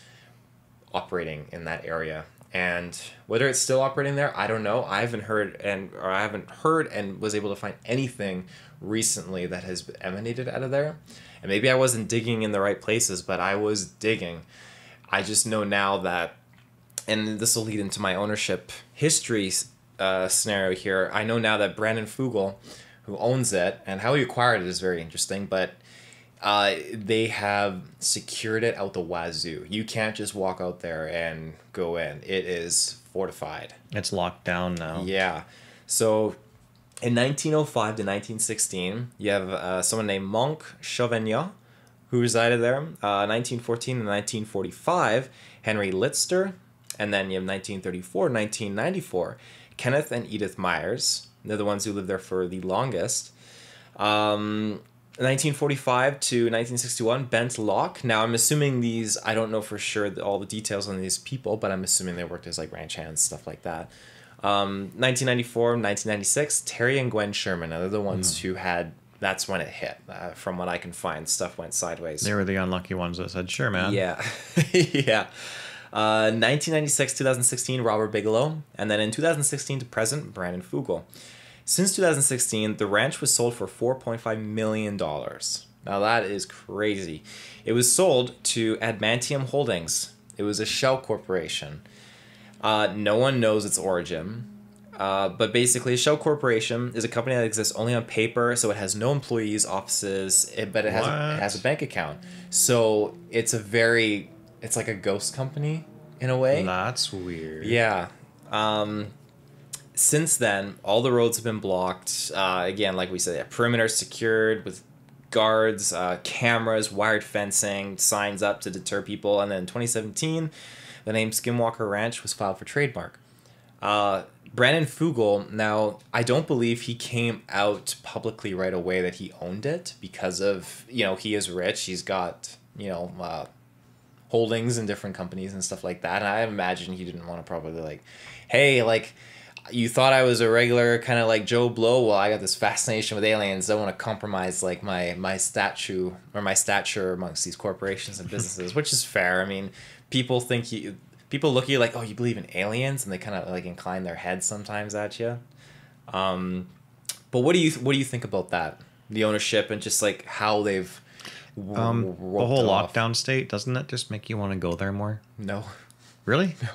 operating in that area, and whether it's still operating there, I don't know. I haven't heard and was able to find anything recently that has emanated out of there, and maybe I wasn't digging in the right places, but I was digging. I just know now that, and this will lead into my ownership history scenario here, I know now that Brandon Fugel, who owns it, and how he acquired it is very interesting, but they have secured it out the wazoo. You can't just walk out there and go in. It is fortified. It's locked down now. Yeah. So In 1905 to 1916, you have someone named Monk Chauvignat, who resided there. 1914 to 1945, Henry Lister. And then you have 1934 to 1994, Kenneth and Edith Myers. They're the ones who lived there for the longest. 1945 to 1961, Bent Locke. Now, I'm assuming these, I don't know for sure all the details on these people, but I'm assuming they worked as like ranch hands, stuff like that. 1994, 1996, Terry and Gwen Sherman. Now, they're the ones who had, that's when it hit. From what I can find, stuff went sideways. They were the unlucky ones that said, sure, man. Yeah. Yeah. 1996, 2016, Robert Bigelow. And then in 2016 to present, Brandon Fugel. Since 2016, the ranch was sold for $4.5 million. Now that is crazy. It was sold to Adamantium Holdings. It was a shell corporation. No one knows its origin. But basically, a shell corporation is a company that exists only on paper, so it has no employees, offices, but it has a bank account. So it's it's like a ghost company in a way. That's weird. Yeah. Since then, all the roads have been blocked. Again, like we said, perimeter secured with guards, cameras, wired fencing, signs up to deter people. And then in 2017, the name Skinwalker Ranch was filed for trademark. Brandon Fugel, now, I don't believe he came out publicly right away that he owned it because of, he is rich. He's got, holdings in different companies and stuff like that. And I imagine he didn't want to probably like, hey, like, you thought I was a regular kind of like Joe Blow. Well, I got this fascination with aliens. I don't want to compromise like my stature amongst these corporations and businesses, which is fair. I mean, people look at you like, oh, you believe in aliens, and they kind of like incline their heads sometimes at you. But what do you think about that? The ownership and just like how they've the whole lockdown state, doesn't that just make you want to go there more? No. Really? No.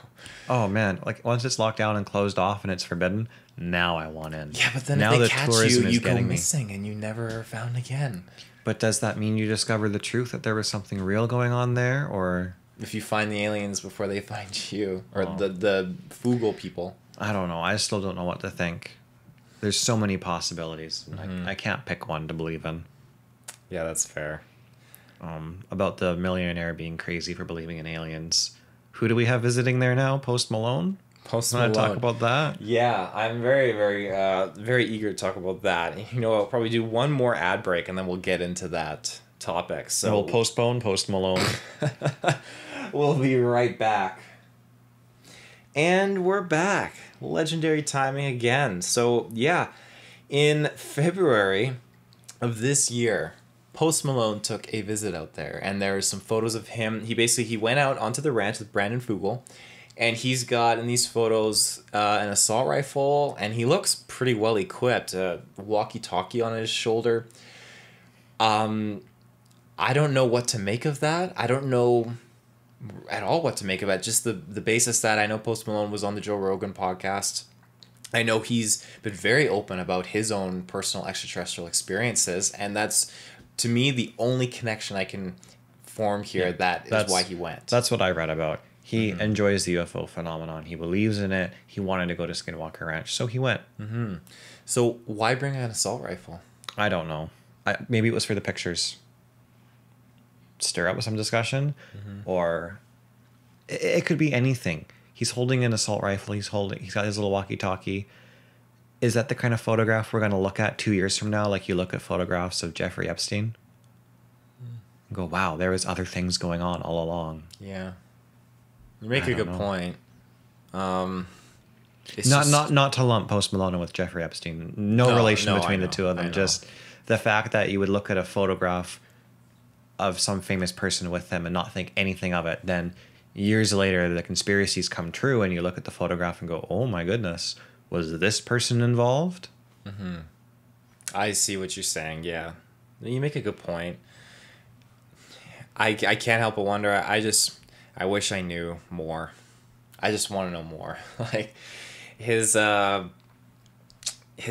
Oh man, like once it's locked down and closed off and it's forbidden, now I want in. Yeah, but then now if they the catch tourism you is go getting me. missing and you never are found again. But does that mean you discover the truth that there was something real going on there, or if you find the aliens before they find you, or the Fugel people? I don't know. I still don't know what to think. There's so many possibilities. I can't pick one to believe in. Yeah, that's fair. About the millionaire being crazy for believing in aliens. Who do we have visiting there now? Post Malone? Post Want Malone. to talk about that? Yeah, I'm very, very, very eager to talk about that. I'll probably do one more ad break and then we'll get into that topic. So we'll postpone Post Malone. We'll be right back. And we're back. Legendary timing again. So yeah, in February of this year, Post Malone took a visit out there, and there are some photos of him. He went out onto the ranch with Brandon Fugel, and he's got in these photos an assault rifle, and he looks pretty well equipped. A walkie-talkie on his shoulder. I don't know what to make of that. I don't know at all what to make of it. Just the basis that I know Post Malone was on the Joe Rogan podcast. I know he's been very open about his own personal extraterrestrial experiences, and that's, to me, the only connection I can form here. That is why he went. That's what I read about. He enjoys the UFO phenomenon. He believes in it. He wanted to go to Skinwalker Ranch, so he went. Mm-hmm. So why bring an assault rifle? I don't know. Maybe it was for the pictures. Stir up some discussion, or it could be anything. He's holding an assault rifle. He's got his little walkie-talkie. Is that the kind of photograph we're going to look at 2 years from now? Like you look at photographs of Jeffrey Epstein and go, wow, there was other things going on all along. Yeah. You make a good point. Not to lump Post Malone with Jeffrey Epstein. No relation between the two of them. Just the fact that you would look at a photograph of some famous person with them and not think anything of it. Then years later, the conspiracies come true and you look at the photograph and go, oh my goodness, was this person involved? Mm-hmm. I see what you're saying. Yeah. You make a good point. I can't help but wonder. I wish I knew more. I just want to know more. Like his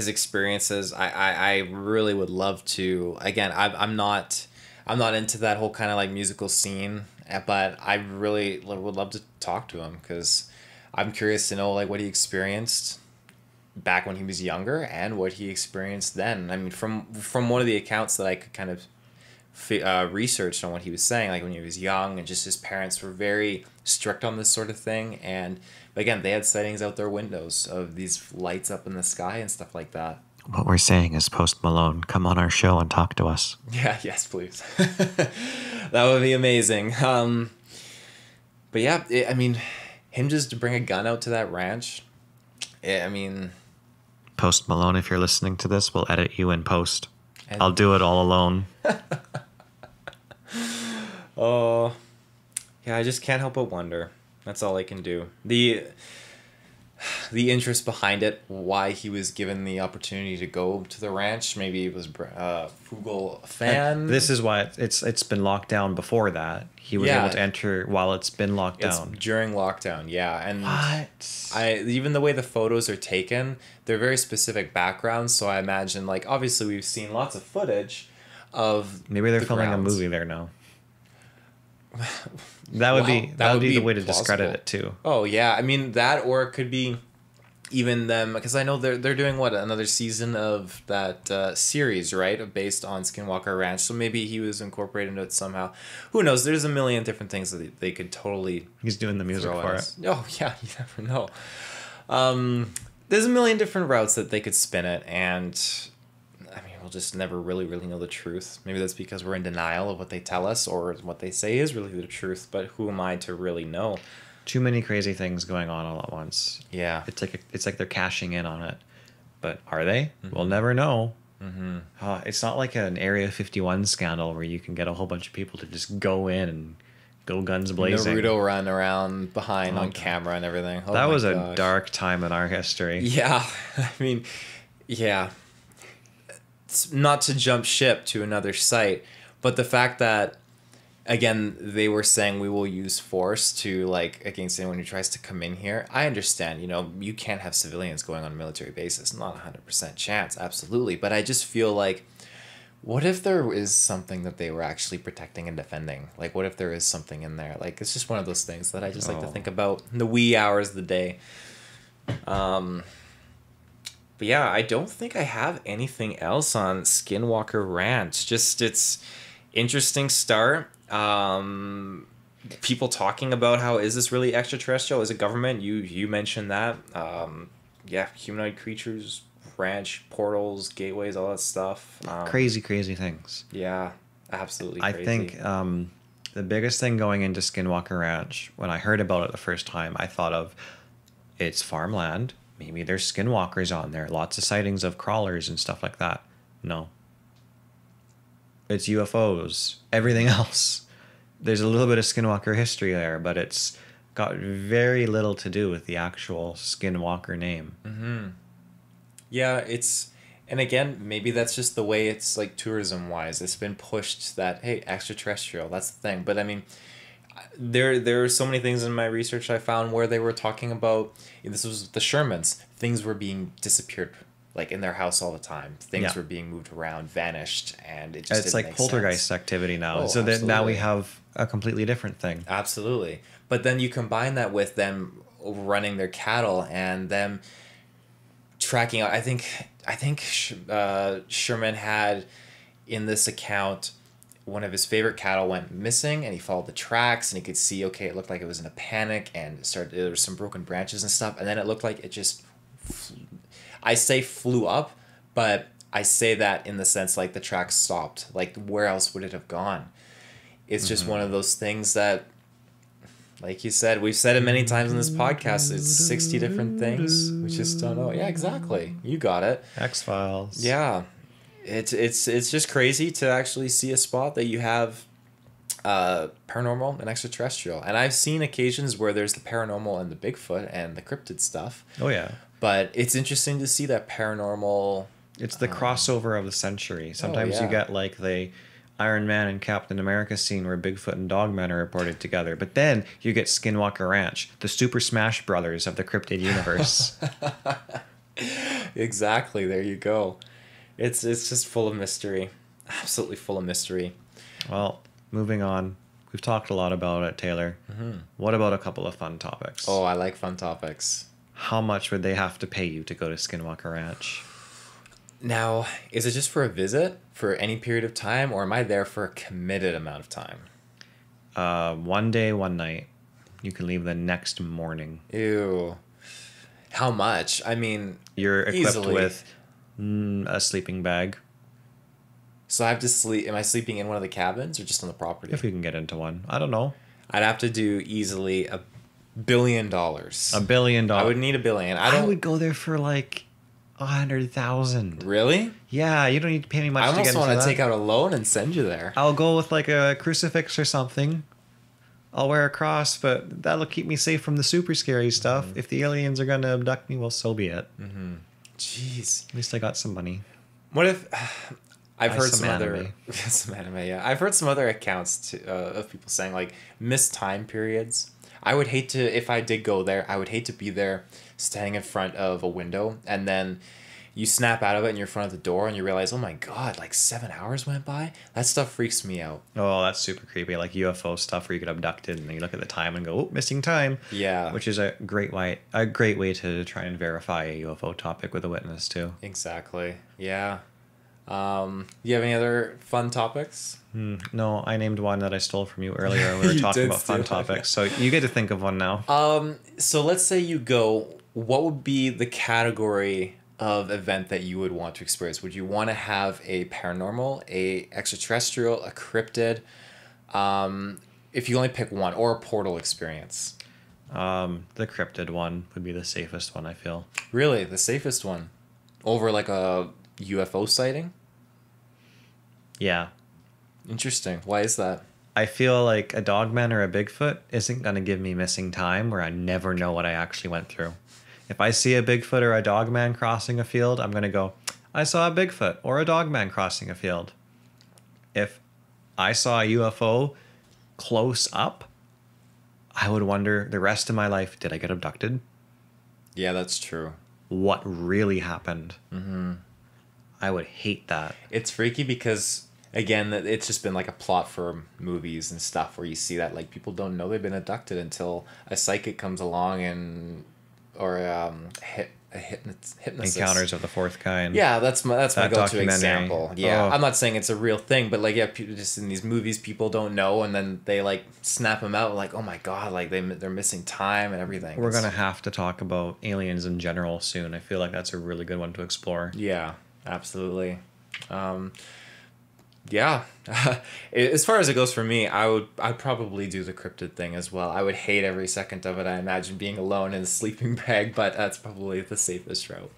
experiences. I really would love to. Again, I'm not into that whole kind of like musical scene, but I really would love to talk to him because I'm curious to know like what he experienced back when he was younger and what he experienced then. I mean, from one of the accounts that I could kind of researched on what he was saying, like when he was young, and just his parents were very strict on this sort of thing. And again, they had sightings out their windows of these lights up in the sky and stuff like that. What we're saying is, Post Malone, come on our show and talk to us. Yeah, yes, please. That would be amazing. But yeah, I mean, him just to bring a gun out to that ranch, I mean... Post Malone, if you're listening to this, we'll edit you in post. And... I'll do it all alone. Oh, yeah, I just can't help but wonder. That's all I can do. The interest behind it, why he was given the opportunity to go to the ranch. Maybe it was frugal fan. This is why it's been locked down before that. He was able to enter while it's been locked down. During lockdown, yeah. And what? Even the way the photos are taken, they're very specific backgrounds. So I imagine, like, obviously we've seen lots of footage of maybe they're filming a movie there now. That would be the way to discredit it too. Oh yeah, I mean that, or it could be even them, because I know they're doing another season of that series, right, based on Skinwalker Ranch. So maybe he was incorporated into it somehow. Who knows? There's a million different things that they could totally. He's doing the music for it. Oh yeah, you never know. There's a million different routes that they could spin it, and I mean, we'll just never really know the truth. Maybe that's because we're in denial of what they tell us, or what they say is really the truth. But who am I to really know? Too many crazy things going on all at once. Yeah, it's like they're cashing in on it. But are they? Mm-hmm. We'll never know. Mm-hmm. It's not like an Area 51 scandal where you can get a whole bunch of people to just go in and go guns blazing. Naruto run around behind on camera and everything. Oh, that was a dark time in our history. Yeah, I mean, yeah. It's not to jump ship to another site, but the fact that, again, they were saying we will use force to, like, against anyone who tries to come in here. I understand, you can't have civilians going on a military basis. Not 100% chance, absolutely. But I just feel like, what if there is something that they were actually protecting and defending? Like, what if there is something in there? Like, it's just one of those things that I just like to think about in the wee hours of the day. But yeah, I don't think I have anything else on Skinwalker Ranch. Just it's interesting start. People talking about how is this really extraterrestrial? Is it government? You mentioned that. Yeah, humanoid creatures, ranch, portals, gateways, all that stuff. Crazy things. Yeah, absolutely crazy. I think the biggest thing going into Skinwalker Ranch, when I heard about it the first time, I thought of it's farmland. Maybe there's skinwalkers on there. Lots of sightings of crawlers and stuff like that. No. It's UFOs. Everything else. There's a little bit of skinwalker history there, but it's got very little to do with the actual skinwalker name. Mm-hmm. Yeah, and again, maybe that's just the way it's, like, tourism-wise. It's been pushed that, hey, extraterrestrial, that's the thing. But, I mean, there are so many things in my research I found where they were talking about, this was the Shermans, things were being disappeared, like, in their house all the time. Things were being moved around, vanished, and it just it's like poltergeist activity now. Oh, so that now we have a completely different thing. Absolutely. But then you combine that with them running their cattle and them tracking out. I think Sherman had in this account, one of his favorite cattle went missing, and he followed the tracks, and he could see, okay, it looked like it was in a panic, and there were some broken branches and stuff, and then it looked like it just I say flew up, but I say that in the sense like the track stopped. Like, where else would it have gone? It's just one of those things that, like you said, we've said it many times in this podcast, it's 60 different things. We just don't know. Yeah, exactly. You got it. X-Files. Yeah. It's just crazy to actually see a spot that you have paranormal and extraterrestrial. And I've seen occasions where there's the paranormal and the Bigfoot and the cryptid stuff. Oh, yeah. But it's interesting to see that paranormal... It's the crossover of the century. Sometimes you get like the Iron Man and Captain America scene where Bigfoot and Dogman are reported together. But then you get Skinwalker Ranch, the Super Smash Brothers of the cryptid universe. Exactly. There you go. It's just full of mystery. Absolutely full of mystery. Well, moving on. We've talked a lot about it, Taylor. Mm-hmm. What about a couple of fun topics? Oh, I like fun topics. how much would they have to pay you to go to Skinwalker Ranch? Now, is it just for a visit for any period of time, or am I there for a committed amount of time? 1 day, 1 night. You can leave the next morning. Ew. How much? I mean, You're equipped easily. with a sleeping bag, So I have to sleep. Am I sleeping in one of the cabins or just on the property? if you can get into one. I don't know. I'd have to do easily $1 billion. $1 billion. I would need $1 billion. I would go there for like 100,000. Really? Yeah, you don't need to pay me much I to get almost into want that. to take out a loan and send you there. I'll go with like a crucifix or something. I'll wear a cross, but that'll keep me safe from the super scary stuff. If the aliens are gonna abduct me, well, so be it. Jeez. At least I got some money. What if I've Buy heard some some other anime. some anime? Yeah, I've heard some other accounts of people saying like missed time periods. I would hate to, if I did go there, I would hate to be there standing in front of a window and then you snap out of it and you're in front of the door and you realize, oh my god, like 7 hours went by. That stuff freaks me out. Oh, that's super creepy. Like UFO stuff where you get abducted and then you look at the time and go, oh, missing time. Yeah. Which is a great way to try and verify a UFO topic with a witness too. Exactly. Yeah. You have any other fun topics? No, I named one that I stole from you earlier. We were You talking did about fun steal it. topics. So you get to think of one now. So let's say you go, what would be the category of event that you would want to experience? Would you want to have a paranormal, a extraterrestrial, a cryptid? If you only pick one, or a portal experience? The cryptid one would be the safest one, I feel. Really, the safest one? Over like a UFO sighting? Yeah. Interesting. Why is that? I feel like a dogman or a Bigfoot isn't going to give me missing time where I never know what I actually went through. If I see a Bigfoot or a dogman crossing a field, I'm going to go, I saw a Bigfoot or a dogman crossing a field. If I saw a UFO close up, I would wonder the rest of my life, did I get abducted? Yeah, that's true. What really happened? I would hate that. It's freaky because, again, it's just been like a plot for movies and stuff where you see that like people don't know they've been abducted until a psychic comes along and or a hypnotist. Encounters of the Fourth Kind. Yeah, that's my That go-to documentary. example. Yeah, Oh. I'm not saying it's a real thing, but like, yeah, people just in these movies, people don't know, and then they like snap them out, like, oh my god, like they're missing time and everything. We're going to have to talk about aliens in general soon. I feel like that's a really good one to explore. Yeah, absolutely. Yeah. As far as it goes for me, I'd probably do the cryptid thing as well. I would hate every second of it. I imagine being alone in a sleeping bag, but that's probably the safest route.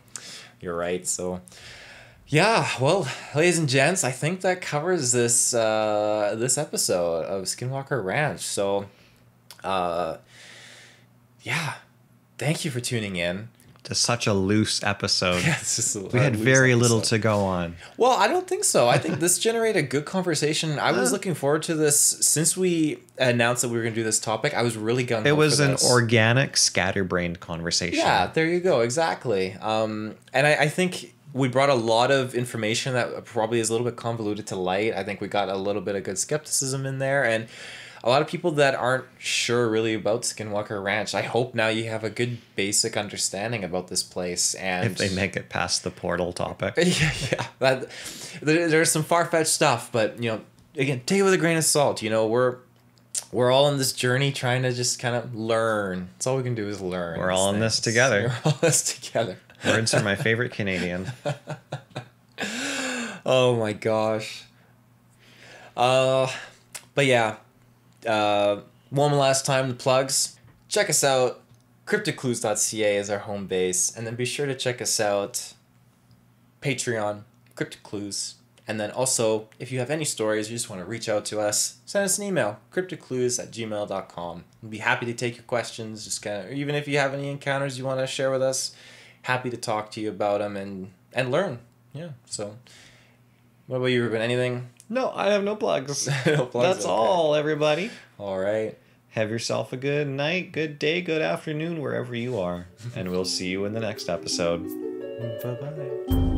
You're right. So, yeah. Well, ladies and gents, I think that covers this this episode of Skinwalker Ranch. So, yeah. Thank you for tuning in. To such a loose episode. Yeah, it's just We had very little to go on. Well, I don't think so. I think this generated a good conversation. I was looking forward to this since we announced that we were going to do this topic. I was really gung ho. It was for an this. organic, scatterbrained conversation. Yeah, there you go. Exactly. And I think we brought a lot of information that probably is a little bit convoluted to light. I think we got a little bit of good skepticism in there, and a lot of people that aren't sure really about Skinwalker Ranch. I hope now you have a good basic understanding about this place. And If they make it past the portal topic. yeah. There's some far-fetched stuff, but you know, again, take it with a grain of salt. You know, we're all on this journey trying to just kind of learn. That's all we can do is learn. We're all in this together. We're all in this together. Words are my favorite Canadian. Oh my gosh. But yeah. One last time, the plugs. Check us out. CryptidClues.ca is our home base. And then be sure to check us out. Patreon, Cryptid Clues. And then also, if you have any stories, you just want to reach out to us, send us an email, cryptidclues@gmail.com. We'll be happy to take your questions, just kind of, even if you have any encounters you want to share with us, happy to talk to you about them and learn. Yeah, so what about you, Reuben? Anything? No, I have no plugs. No plugs, That's okay. all, everybody. All right. Have yourself a good night, good day, good afternoon, wherever you are. And we'll see you in the next episode. Bye-bye.